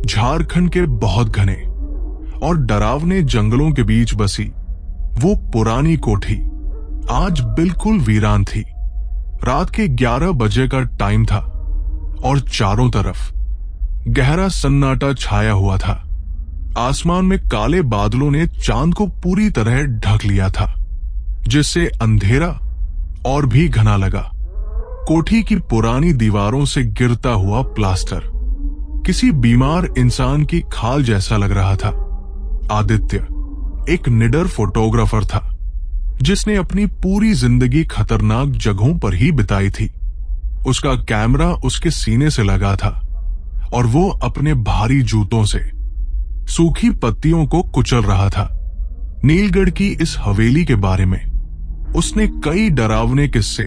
झारखंड के बहुत घने और डरावने जंगलों के बीच बसी वो पुरानी कोठी आज बिल्कुल वीरान थी। रात के 11 बजे का टाइम था और चारों तरफ गहरा सन्नाटा छाया हुआ था। आसमान में काले बादलों ने चांद को पूरी तरह ढक लिया था, जिससे अंधेरा और भी घना लगा। कोठी की पुरानी दीवारों से गिरता हुआ प्लास्टर किसी बीमार इंसान की खाल जैसा लग रहा था। आदित्य एक निडर फोटोग्राफर था, जिसने अपनी पूरी जिंदगी खतरनाक जगहों पर ही बिताई थी। उसका कैमरा उसके सीने से लगा था और वो अपने भारी जूतों से सूखी पत्तियों को कुचल रहा था। नीलगढ़ की इस हवेली के बारे में उसने कई डरावने किस्से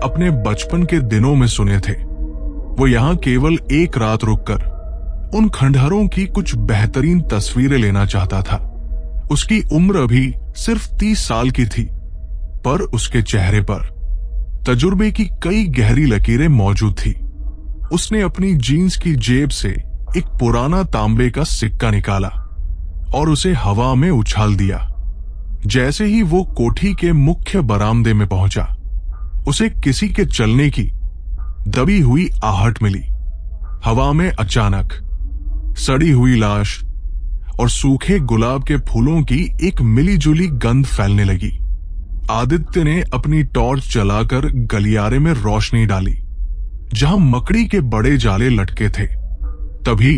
अपने बचपन के दिनों में सुने थे। वो यहां केवल एक रात रुककर उन खंडहरों की कुछ बेहतरीन तस्वीरें लेना चाहता था। उसकी उम्र अभी सिर्फ 30 साल की थी, पर उसके चेहरे पर तजुर्बे की कई गहरी लकीरें मौजूद थी। उसने अपनी जीन्स की जेब से एक पुराना तांबे का सिक्का निकाला और उसे हवा में उछाल दिया। जैसे ही वो कोठी के मुख्य बरामदे में पहुंचा, उसे किसी के चलने की दबी हुई आहट मिली। हवा में अचानक सड़ी हुई लाश और सूखे गुलाब के फूलों की एक मिलीजुली गंध फैलने लगी। आदित्य ने अपनी टॉर्च जलाकर गलियारे में रोशनी डाली, जहां मकड़ी के बड़े जाले लटके थे। तभी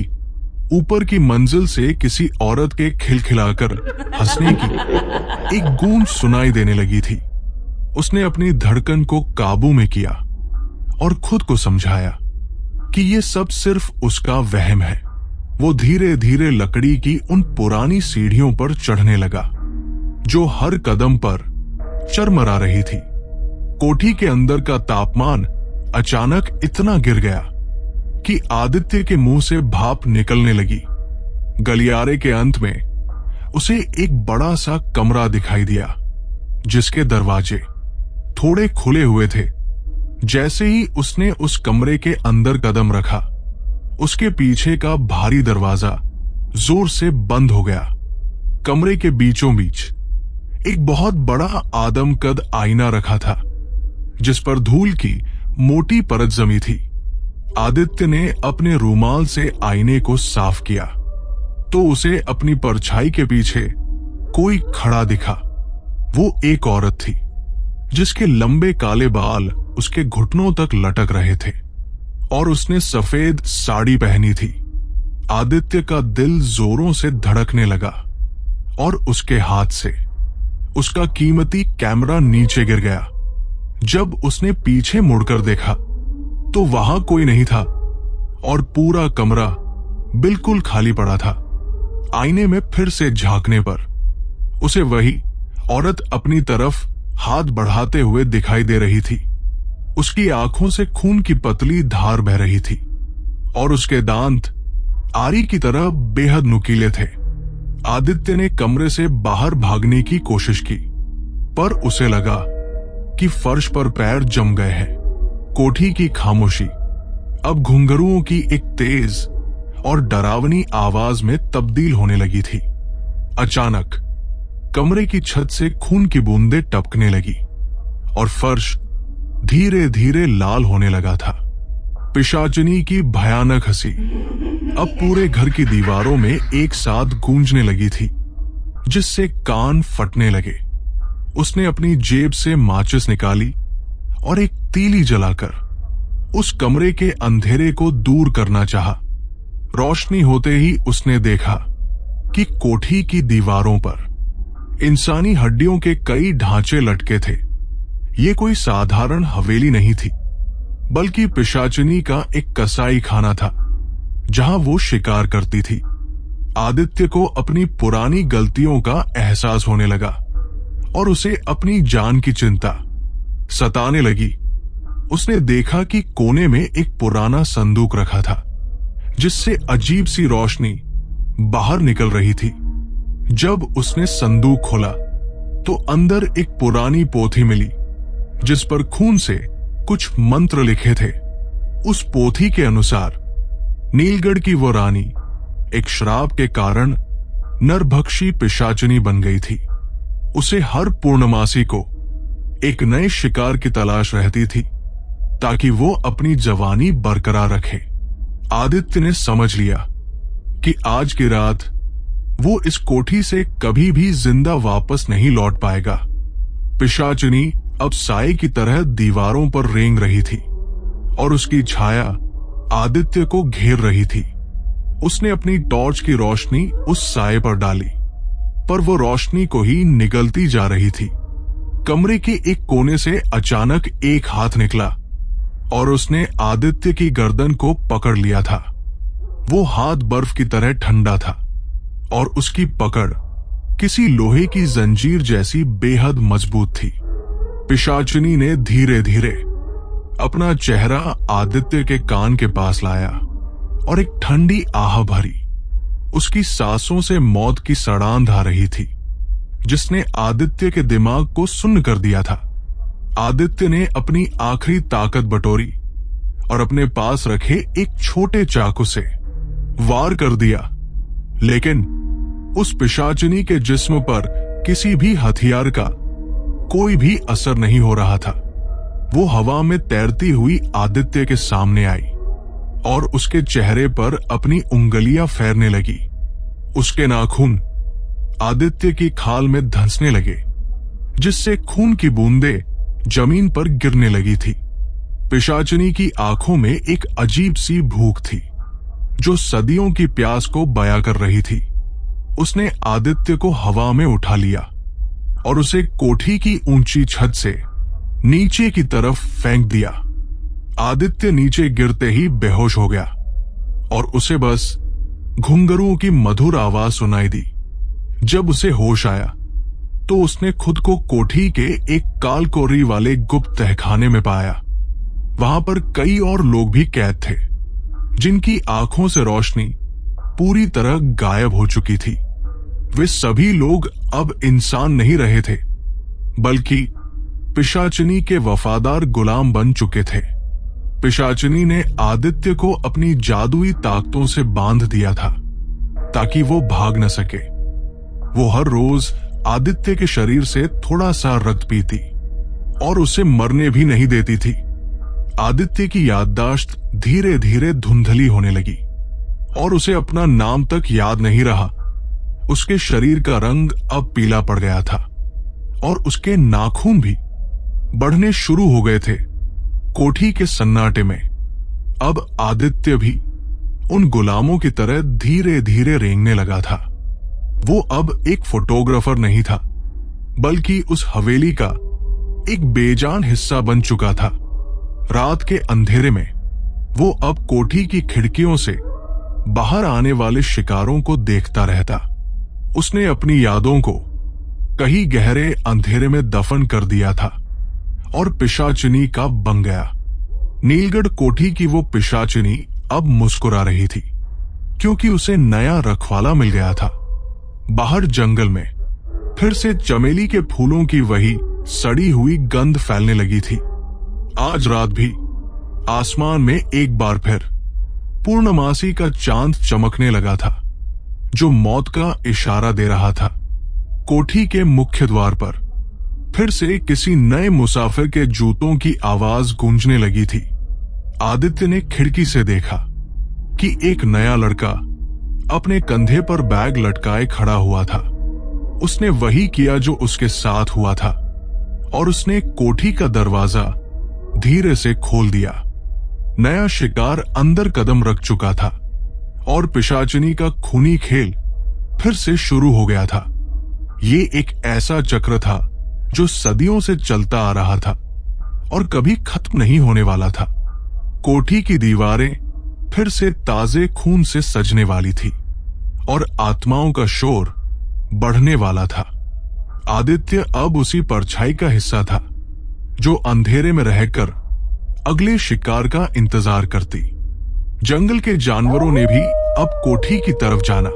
ऊपर की मंजिल से किसी औरत के खिलखिलाकर हंसने की एक गूंज सुनाई देने लगी थी। उसने अपनी धड़कन को काबू में किया और खुद को समझाया कि ये सब सिर्फ उसका वहम है। वो धीरे धीरे लकड़ी की उन पुरानी सीढ़ियों पर चढ़ने लगा, जो हर कदम पर चरमरा रही थी। कोठी के अंदर का तापमान अचानक इतना गिर गया कि आदित्य के मुंह से भाप निकलने लगी। गलियारे के अंत में उसे एक बड़ा सा कमरा दिखाई दिया, जिसके दरवाजे थोड़े खुले हुए थे। जैसे ही उसने उस कमरे के अंदर कदम रखा, उसके पीछे का भारी दरवाजा जोर से बंद हो गया। कमरे के बीचों बीच एक बहुत बड़ा आदमकद आईना रखा था, जिस पर धूल की मोटी परत जमी थी। आदित्य ने अपने रूमाल से आईने को साफ किया तो उसे अपनी परछाई के पीछे कोई खड़ा दिखा। वो एक औरत थी, जिसके लंबे काले बाल उसके घुटनों तक लटक रहे थे और उसने सफेद साड़ी पहनी थी। आदित्य का दिल जोरों से धड़कने लगा और उसके हाथ से उसका कीमती कैमरा नीचे गिर गया। जब उसने पीछे मुड़कर देखा तो वहां कोई नहीं था और पूरा कमरा बिल्कुल खाली पड़ा था। आईने में फिर से झांकने पर उसे वही औरत अपनी तरफ हाथ बढ़ाते हुए दिखाई दे रही थी। उसकी आंखों से खून की पतली धार बह रही थी और उसके दांत आरी की तरह बेहद नुकीले थे। आदित्य ने कमरे से बाहर भागने की कोशिश की, पर उसे लगा कि फर्श पर पैर जम गए हैं। कोठी की खामोशी अब घुंघरुओं की एक तेज और डरावनी आवाज में तब्दील होने लगी थी। अचानक कमरे की छत से खून की बूंदें टपकने लगी और फर्श धीरे धीरे लाल होने लगा था। पिशाचिनी की भयानक हंसी अब पूरे घर की दीवारों में एक साथ गूंजने लगी थी, जिससे कान फटने लगे। उसने अपनी जेब से माचिस निकाली और एक तीली जलाकर उस कमरे के अंधेरे को दूर करना चाहा। रोशनी होते ही उसने देखा कि कोठी की दीवारों पर इंसानी हड्डियों के कई ढांचे लटके थे। ये कोई साधारण हवेली नहीं थी, बल्कि पिशाचिनी का एक कसाई खाना था, जहां वो शिकार करती थी। आदित्य को अपनी पुरानी गलतियों का एहसास होने लगा और उसे अपनी जान की चिंता सताने लगी। उसने देखा कि कोने में एक पुराना संदूक रखा था, जिससे अजीब सी रोशनी बाहर निकल रही थी। जब उसने संदूक खोला तो अंदर एक पुरानी पोथी मिली, जिस पर खून से कुछ मंत्र लिखे थे। उस पोथी के अनुसार नीलगढ़ की वो रानी एक श्राप के कारण नरभक्षी पिशाचिनी बन गई थी। उसे हर पूर्णमासी को एक नए शिकार की तलाश रहती थी ताकि वो अपनी जवानी बरकरार रखे। आदित्य ने समझ लिया कि आज की रात वो इस कोठी से कभी भी जिंदा वापस नहीं लौट पाएगा। पिशाचिनी अब साए की तरह दीवारों पर रेंग रही थी और उसकी छाया आदित्य को घेर रही थी। उसने अपनी टॉर्च की रोशनी उस साए पर डाली, पर वो रोशनी को ही निगलती जा रही थी। कमरे के एक कोने से अचानक एक हाथ निकला और उसने आदित्य की गर्दन को पकड़ लिया था। वो हाथ बर्फ की तरह ठंडा था और उसकी पकड़ किसी लोहे की जंजीर जैसी बेहद मजबूत थी। पिशाचिनी ने धीरे धीरे अपना चेहरा आदित्य के कान के पास लाया और एक ठंडी आह भरी। उसकी सांसों से मौत की सड़ांध आ रही थी जिसने आदित्य के दिमाग को सुन्न कर दिया था। आदित्य ने अपनी आखिरी ताकत बटोरी और अपने पास रखे एक छोटे चाकू से वार कर दिया, लेकिन उस पिशाचिनी के जिस्म पर किसी भी हथियार का कोई भी असर नहीं हो रहा था। वो हवा में तैरती हुई आदित्य के सामने आई और उसके चेहरे पर अपनी उंगलियां फेरने लगी। उसके नाखून आदित्य की खाल में धंसने लगे, जिससे खून की बूंदें जमीन पर गिरने लगी थी। पिशाचिनी की आंखों में एक अजीब सी भूख थी जो सदियों की प्यास को बयां कर रही थी। उसने आदित्य को हवा में उठा लिया और उसे कोठी की ऊंची छत से नीचे की तरफ फेंक दिया। आदित्य नीचे गिरते ही बेहोश हो गया और उसे बस घुंघरुओं की मधुर आवाज सुनाई दी। जब उसे होश आया तो उसने खुद को कोठी के एक कालकोरी वाले गुप्त तहखाने में पाया। वहां पर कई और लोग भी कैद थे जिनकी आंखों से रोशनी पूरी तरह गायब हो चुकी थी। वे सभी लोग अब इंसान नहीं रहे थे, बल्कि पिशाचिनी के वफादार गुलाम बन चुके थे। पिशाचिनी ने आदित्य को अपनी जादुई ताकतों से बांध दिया था ताकि वो भाग न सके। वो हर रोज आदित्य के शरीर से थोड़ा सा रक्त पीती और उसे मरने भी नहीं देती थी। आदित्य की याददाश्त धीरे धीरे धुंधली होने लगी और उसे अपना नाम तक याद नहीं रहा। उसके शरीर का रंग अब पीला पड़ गया था और उसके नाखून भी बढ़ने शुरू हो गए थे। कोठी के सन्नाटे में अब आदित्य भी उन गुलामों की तरह धीरे धीरे रेंगने लगा था। वो अब एक फोटोग्राफर नहीं था, बल्कि उस हवेली का एक बेजान हिस्सा बन चुका था। रात के अंधेरे में वो अब कोठी की खिड़कियों से बाहर आने वाले शिकारों को देखता रहता। उसने अपनी यादों को कहीं गहरे अंधेरे में दफन कर दिया था और पिशाचिनी का बन गया। नीलगढ़ कोठी की वो पिशाचिनी अब मुस्कुरा रही थी क्योंकि उसे नया रखवाला मिल गया था। बाहर जंगल में फिर से चमेली के फूलों की वही सड़ी हुई गंध फैलने लगी थी। आज रात भी आसमान में एक बार फिर पूर्णमासी का चांद चमकने लगा था जो मौत का इशारा दे रहा था। कोठी के मुख्य द्वार पर फिर से किसी नए मुसाफिर के जूतों की आवाज गूंजने लगी थी। आदित्य ने खिड़की से देखा कि एक नया लड़का अपने कंधे पर बैग लटकाए खड़ा हुआ था। उसने वही किया जो उसके साथ हुआ था और उसने कोठी का दरवाजा धीरे से खोल दिया। नया शिकार अंदर कदम रख चुका था और पिशाचिनी का खूनी खेल फिर से शुरू हो गया था। ये एक ऐसा चक्र था जो सदियों से चलता आ रहा था और कभी खत्म नहीं होने वाला था। कोठी की दीवारें फिर से ताजे खून से सजने वाली थी और आत्माओं का शोर बढ़ने वाला था। आदित्य अब उसी परछाई का हिस्सा था जो अंधेरे में रहकर अगले शिकार का इंतजार करती। जंगल के जानवरों ने भी अब कोठी की तरफ जाना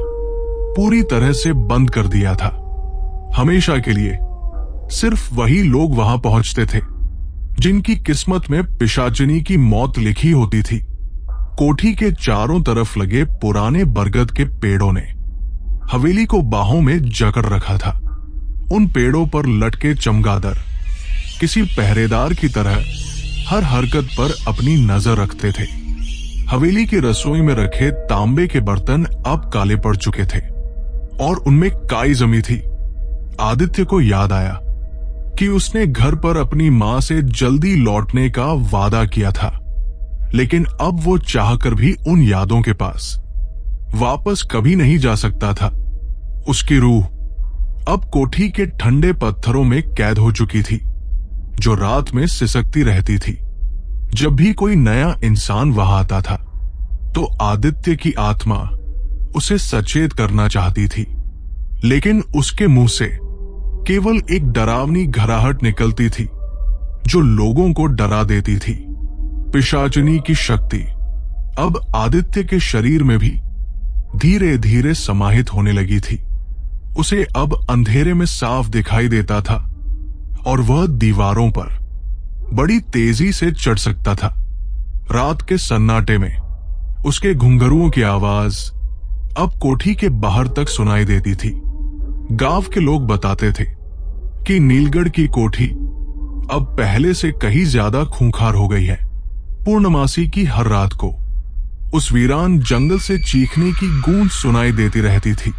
पूरी तरह से बंद कर दिया था। हमेशा के लिए सिर्फ वही लोग वहां पहुंचते थे जिनकी किस्मत में पिशाचिनी की मौत लिखी होती थी। कोठी के चारों तरफ लगे पुराने बरगद के पेड़ों ने हवेली को बाहों में जकड़ रखा था। उन पेड़ों पर लटके चमगादड़ किसी पहरेदार की तरह हर हरकत पर अपनी नजर रखते थे। हवेली की रसोई में रखे तांबे के बर्तन अब काले पड़ चुके थे और उनमें काई जमी थी। आदित्य को याद आया कि उसने घर पर अपनी मां से जल्दी लौटने का वादा किया था, लेकिन अब वो चाहकर भी उन यादों के पास वापस कभी नहीं जा सकता था। उसकी रूह अब कोठी के ठंडे पत्थरों में कैद हो चुकी थी, जो रात में सिसकती रहती थी। जब भी कोई नया इंसान वहां आता था तो आदित्य की आत्मा उसे सचेत करना चाहती थी, लेकिन उसके मुंह से केवल एक डरावनी घराहट निकलती थी जो लोगों को डरा देती थी। पिशाचिनी की शक्ति अब आदित्य के शरीर में भी धीरे धीरे समाहित होने लगी थी। उसे अब अंधेरे में साफ दिखाई देता था और वह दीवारों पर बड़ी तेजी से चढ़ सकता था। रात के सन्नाटे में उसके घुंघरुओं की आवाज अब कोठी के बाहर तक सुनाई देती थी। गांव के लोग बताते थे कि नीलगढ़ की कोठी अब पहले से कहीं ज्यादा खूंखार हो गई है। पूर्णमासी की हर रात को उस वीरान जंगल से चीखने की गूंज सुनाई देती रहती थी।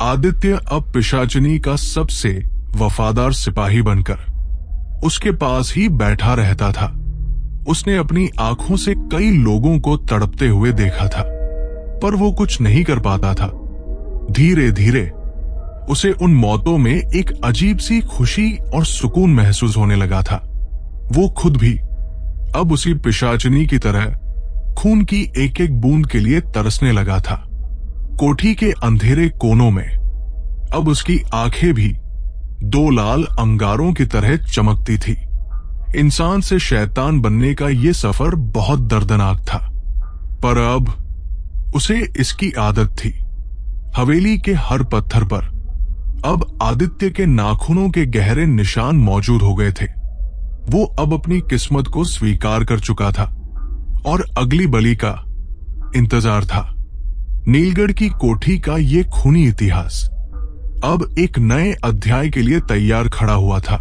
आदित्य अब पिशाचिनी का सबसे वफादार सिपाही बनकर उसके पास ही बैठा रहता था। उसने अपनी आंखों से कई लोगों को तड़पते हुए देखा था, पर वो कुछ नहीं कर पाता था। धीरे धीरे उसे उन मौतों में एक अजीब सी खुशी और सुकून महसूस होने लगा था। वो खुद भी अब उसी पिशाचिनी की तरह खून की एक एक बूंद के लिए तरसने लगा था। कोठी के अंधेरे कोनों में अब उसकी आंखें भी दो लाल अंगारों की तरह चमकती थी। इंसान से शैतान बनने का यह सफर बहुत दर्दनाक था, पर अब उसे इसकी आदत थी। हवेली के हर पत्थर पर अब आदित्य के नाखूनों के गहरे निशान मौजूद हो गए थे। वो अब अपनी किस्मत को स्वीकार कर चुका था और अगली बलि का इंतजार था। नीलगढ़ की कोठी का ये खूनी इतिहास अब एक नए अध्याय के लिए तैयार खड़ा हुआ था।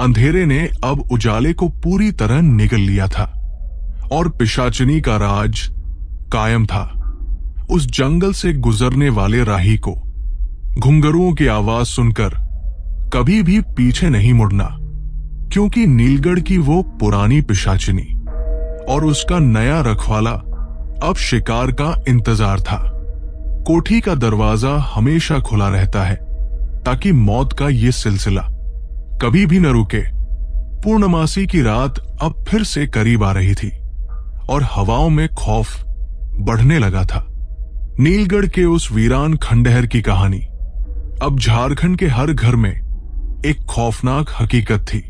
अंधेरे ने अब उजाले को पूरी तरह निगल लिया था और पिशाचिनी का राज कायम था। उस जंगल से गुजरने वाले राही को घुंघरुओं की आवाज सुनकर कभी भी पीछे नहीं मुड़ना, क्योंकि नीलगढ़ की वो पुरानी पिशाचिनी और उसका नया रखवाला अब शिकार का इंतजार था। कोठी का दरवाजा हमेशा खुला रहता है ताकि मौत का ये सिलसिला कभी भी न रुके। पूर्णमासी की रात अब फिर से करीब आ रही थी और हवाओं में खौफ बढ़ने लगा था। नीलगढ़ के उस वीरान खंडहर की कहानी अब झारखंड के हर घर में एक खौफनाक हकीकत थी।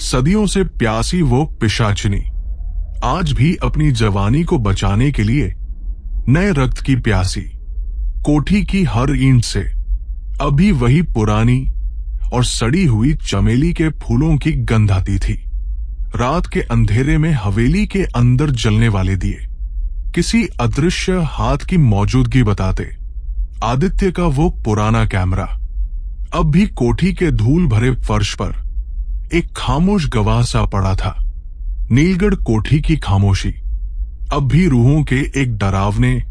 सदियों से प्यासी वो पिशाचिनी आज भी अपनी जवानी को बचाने के लिए नए रक्त की प्यासी। कोठी की हर ईंट से अभी वही पुरानी और सड़ी हुई चमेली के फूलों की गंध आती थी। रात के अंधेरे में हवेली के अंदर जलने वाले दिए किसी अदृश्य हाथ की मौजूदगी बताते। आदित्य का वो पुराना कैमरा अब भी कोठी के धूल भरे फर्श पर एक खामोश गवाह सा पड़ा था। नीलगढ़ कोठी की खामोशी अब भी रूहों के एक डरावने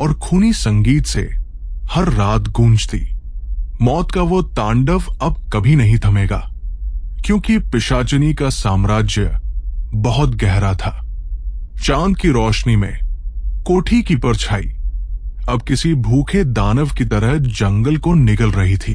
और खूनी संगीत से हर रात गूंजती। मौत का वो तांडव अब कभी नहीं थमेगा, क्योंकि पिशाचिनी का साम्राज्य बहुत गहरा था। चांद की रोशनी में कोठी की परछाई अब किसी भूखे दानव की तरह जंगल को निगल रही थी।